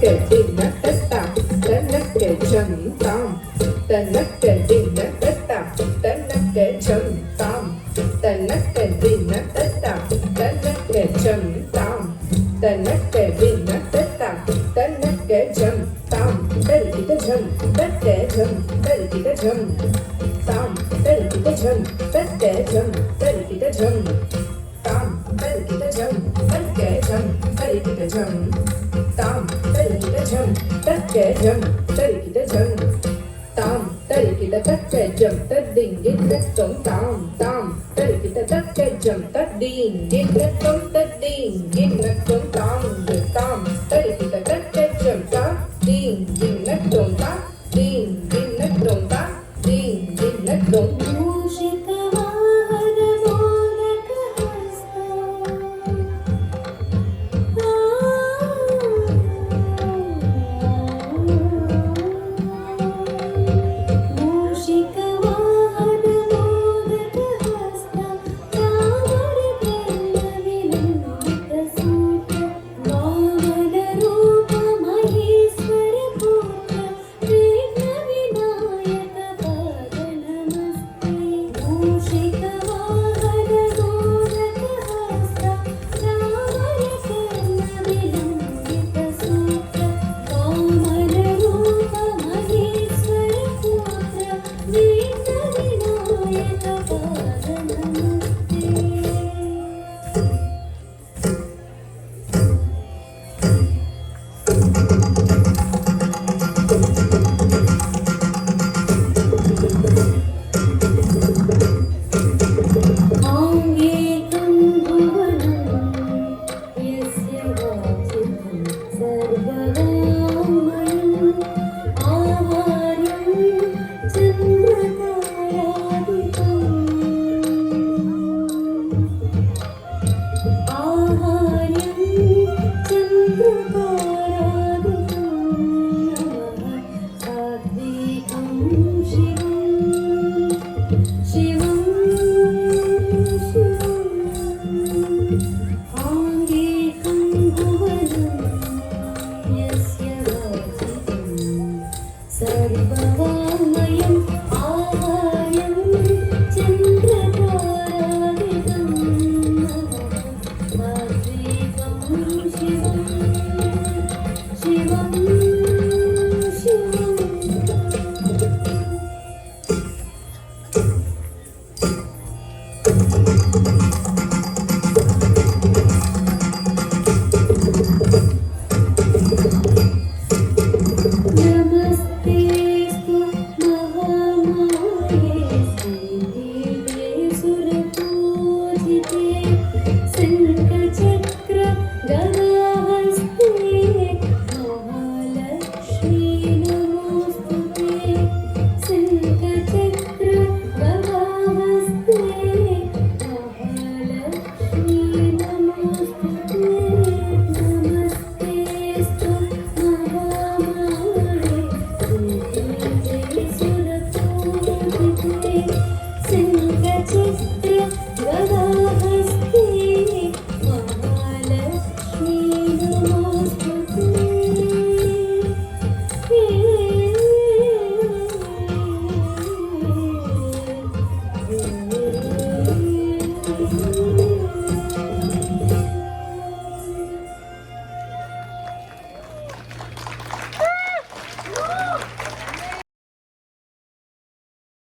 dinna testa, tanake jam tam, tanake dinna testa, tanake jam tam, tanake dinna testa, tanake jam tam, tanake dinna testa, tanake jam tam, tarikita jam, takke jam, tarikita jam tam, tarikita jam, takke jam, tarikita jam tam, tarikita jam, takke jam, tarikita jam tam, tarikita jam, takke jam, tarikita jam tam, tarikita takke jam, tading gitlet tong tam tam, tarikita takke jam, tading gitlet tong tading gitlet tong tam tam.